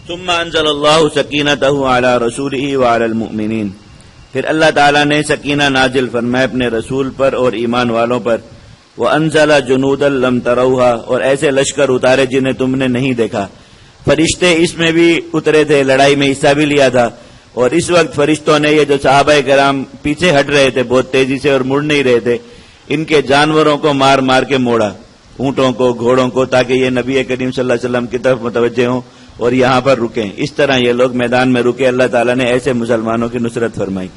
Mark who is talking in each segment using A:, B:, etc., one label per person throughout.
A: ثم انزل اللہ سکینتہ علی رسولہ وعلی المؤمنین، پھر اللہ تعالیٰ نے سکینہ نازل فرمایا اپنے رسول پر اور ایمان والوں پر. وانزل جنودا لم تروها، اور ایسے لشکر اتارے جنہیں تم نے نہیں دیکھا. فرشتے اس میں بھی اترے تھے، لڑائی میں حصہ بھی لیا تھا، اور اس وقت فرشتوں نے یہ جو صحابہ کرام پیچھے ہٹ رہے تھے بہت تیزی سے اور مڑ نہیں رہے تھے، ان کے جانوروں کو مار مار کے موڑا، اونٹوں کو، گھوڑوں کو، تاکہ یہ نبی کریم صلی اللہ علیہ وسلم کی طرف متوجہ ہوں اور یہاں پر رکیں. اس طرح یہ لوگ میدان میں رکے. اللہ تعالیٰ نے ایسے مسلمانوں کی نصرت فرمائی.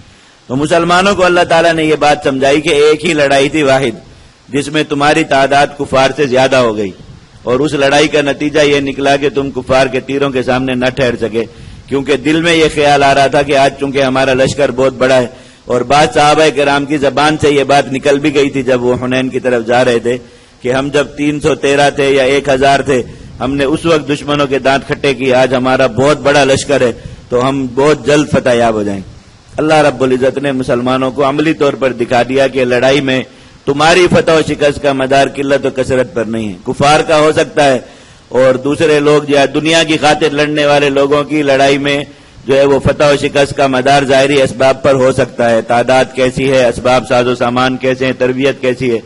A: تو مسلمانوں کو اللہ تعالیٰ نے یہ بات سمجھائی کہ ایک ہی لڑائی تھی واحد، جس میں تمہاری تعداد کفار سے زیادہ ہو گئی، اور اس لڑائی کا نتیجہ یہ نکلا کہ تم کفار کے تیروں کے سامنے نہ ٹھہر سکے، کیونکہ دل میں یہ خیال آ رہا تھا کہ آج چونکہ ہمارا لشکر بہت بڑا ہے. اور بعض صحابہ کرام کی زبان سے یہ بات نکل بھی گئی تھی جب وہ حنین کی طرف جا رہے تھے کہ ہم جب 313 تھے یا 1000 تھے، ہم نے اس وقت دشمنوں کے دانت کھٹے کی، آج ہمارا بہت بڑا لشکر ہے تو ہم بہت جلد فتح یاب ہو جائیں. اللہ رب العزت نے مسلمانوں کو عملی طور پر دکھا دیا کہ لڑائی میں تمہاری فتح و شکست کا مدار قلت و کثرت پر نہیں ہے. کفار کا ہو سکتا ہے، اور دوسرے لوگ جو ہے دنیا کی خاطر لڑنے والے لوگوں کی لڑائی میں جو ہے وہ فتح و شکست کا مدار ظاہری اسباب پر ہو سکتا ہے، تعداد کیسی ہے، اسباب ساز و سامان کیسے ہیں، تربیت کیسی ہے.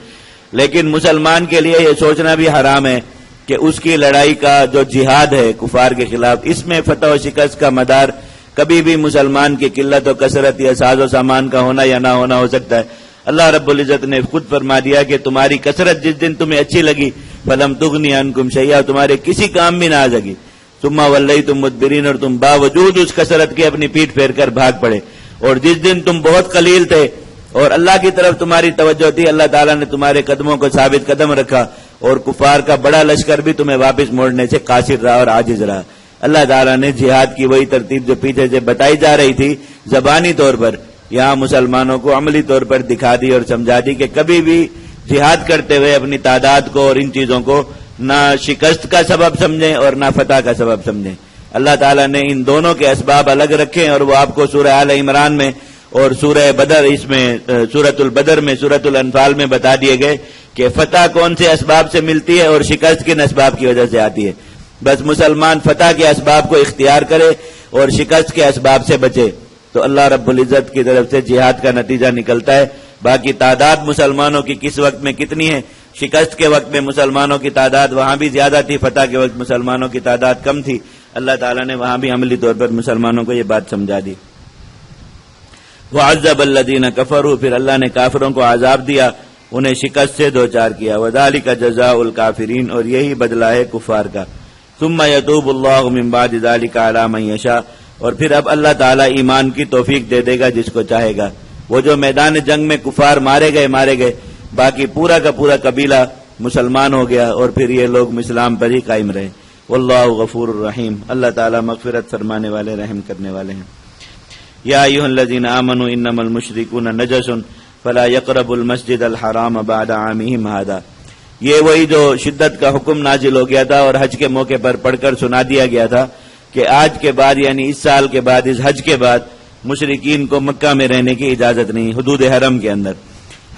A: لیکن مسلمان کے لیے یہ سوچنا بھی حرام ہے کہ اس کی لڑائی کا جو جہاد ہے کفار کے خلاف، اس میں فتح و شکست کا مدار کبھی بھی مسلمان کی قلت و کثرت یا ساز و سامان کا ہونا یا نہ ہونا ہو سکتا ہے. اللہ رب العزت نے خود فرما دیا کہ تمہاری کثرت جس دن تمہیں اچھی لگی فلم تغنی عنکم شیئا، تمہارے کسی کام بھی نہ آ سکی. ثم ولیتم مدبرین، اور تم باوجود اس کثرت کے اپنی پیٹھ پھیر کر بھاگ پڑے. اور جس دن تم بہت قلیل تھے اور اللہ کی طرف تمہاری توجہ تھی، اللہ تعالیٰ نے تمہارے قدموں کو ثابت قدم رکھا، اور کفار کا بڑا لشکر بھی تمہیں واپس موڑنے سے قاصر رہا اور عاجز رہا. اللہ تعالیٰ نے جہاد کی وہی ترتیب جو پیچھے سے بتائی جا رہی تھی زبانی طور پر، یہاں مسلمانوں کو عملی طور پر دکھا دی اور سمجھا دی کہ کبھی بھی جہاد کرتے ہوئے اپنی تعداد کو اور ان چیزوں کو نہ شکست کا سبب سمجھیں اور نہ فتح کا سبب سمجھیں. اللہ تعالیٰ نے ان دونوں کے اسباب الگ رکھے، اور وہ آپ کو سورہ آل عمران میں اور سورہ بدر، اس میں سورۃ البدر میں، سورۃ الانفال میں بتا دیے گئے کہ فتح کون سے اسباب سے ملتی ہے اور شکست کن اسباب کی وجہ سے آتی ہے. بس مسلمان فتح کے اسباب کو اختیار کرے اور شکست کے اسباب سے بچے تو اللہ رب العزت کی طرف سے جہاد کا نتیجہ نکلتا ہے. باقی تعداد مسلمانوں کی کس وقت میں کتنی ہے، شکست کے وقت میں مسلمانوں کی تعداد وہاں بھی زیادہ تھی، فتح کے وقت مسلمانوں کی تعداد کم تھی. اللہ تعالیٰ نے وہاں بھی عملی طور پر مسلمانوں کو یہ بات سمجھا دی. وعذب الذین کفروا، پھر اللہ نے کافروں کو عذاب دیا، انہیں شکست سے دوچار کیا. وذالک جزاء الکافرین، اور یہی بدلہ ہے کفار کا. ثم یتوب اللہ من بعد ذلک علی من یشاء، اور پھر اب اللہ تعالیٰ ایمان کی توفیق دے دے گا جس کو چاہے گا. وہ جو میدان جنگ میں کفار مارے گئے، باقی پورا کا پورا قبیلہ مسلمان ہو گیا، اور پھر یہ لوگ اسلام پر ہی قائم رہے. واللہ غفور الرحیم، اللہ تعالیٰ مغفرت فرمانے والے، رحم کرنے والے ہیں. یا ایھا الذین آمنوا انما المشرکون نجس فلا یقربوا المسجد الحرام بعد عامهم ھذا. یہ وہی جو شدت کا حکم نازل ہو گیا تھا اور حج کے موقع پر پڑھ کر سنا دیا گیا تھا کہ آج کے بعد یعنی اس سال کے بعد، اس حج کے بعد مشرکین کو مکہ میں رہنے کی اجازت نہیں. حدود حرم کے اندر،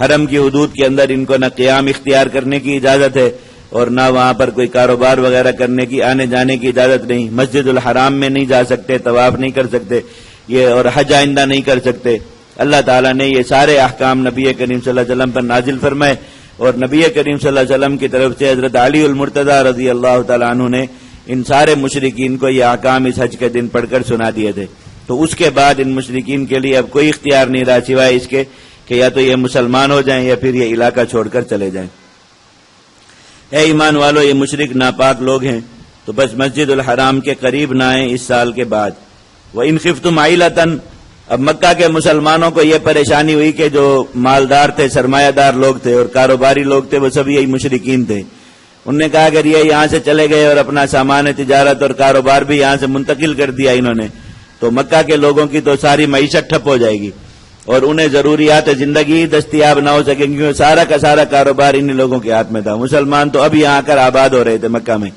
A: حرم کی حدود کے اندر ان کو نہ قیام اختیار کرنے کی اجازت ہے اور نہ وہاں پر کوئی کاروبار وغیرہ کرنے کی، آنے جانے کی اجازت نہیں. مسجد الحرام میں نہیں جا سکتے، طواف نہیں کر سکتے یہ، اور حج آئندہ نہیں کر سکتے. اللہ تعالیٰ نے یہ سارے احکام نبی کریم صلی اللہ علیہ وسلم پر نازل فرمائے، اور نبی کریم صلی اللہ علیہ وسلم کی طرف سے حضرت علی المرتضیٰ رضی اللہ تعالیٰ عنہ نے ان سارے مشرکین کو یہ احکام اس حج کے دن پڑھ کر سنا دیے تھے. تو اس کے بعد ان مشرکین کے لیے اب کوئی اختیار نہیں رہا سوائے اس کے کہ یا تو یہ مسلمان ہو جائیں یا پھر یہ علاقہ چھوڑ کر چلے جائیں. اے ایمان والو، یہ مشرک ناپاک لوگ ہیں تو بس مسجد الحرام کے قریب نہ آئیں اس سال کے بعد. وَإِنْ خِفْتُمْ عَيْلَةً، اب مکہ کے مسلمانوں کو یہ پریشانی ہوئی کہ جو مالدار تھے، سرمایہ دار لوگ تھے اور کاروباری لوگ تھے، وہ سب یہی مشرکین تھے. انہوں نے کہا اگر یہ یہاں سے چلے گئے اور اپنا سامان تجارت اور کاروبار بھی یہاں سے منتقل کر دیا انہوں نے، تو مکہ کے لوگوں کی تو ساری معیشت ٹھپ ہو جائے گی اور انہیں ضروریات زندگی دستیاب نہ ہو سکیں گی. سارا کا سارا کاروبار ان لوگوں کے ہاتھ میں تھا. مسلمان تو اب یہاں کر آباد ہو رہے تھے مکہ میں.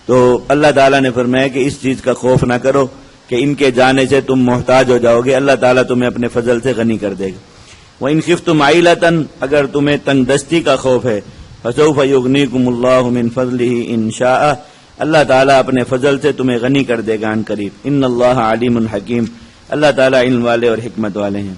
A: تو اللہ تعالیٰ نے فرمایا کہ اس چیز کا خوف نہ کرو کہ ان کے جانے سے تم محتاج ہو جاؤ گے، اللہ تعالیٰ تمہیں اپنے فضل سے غنی کر دے گا. وَإِنْ خِفْتُمْ عَيْلَةً، اگر تمہیں تنگ دستی کا خوف ہے، فَسَوْفَ يُغْنِيكُمُ اللَّهُ مِنْ فَضْلِهِ إِنْ شَاءَ، اللہ تعالیٰ اپنے فضل سے تمہیں غنی کر دے گا عن قریب۔ ان اللہ علیم حکیم، اللہ تعالیٰ علم والے اور حکمت والے ہیں۔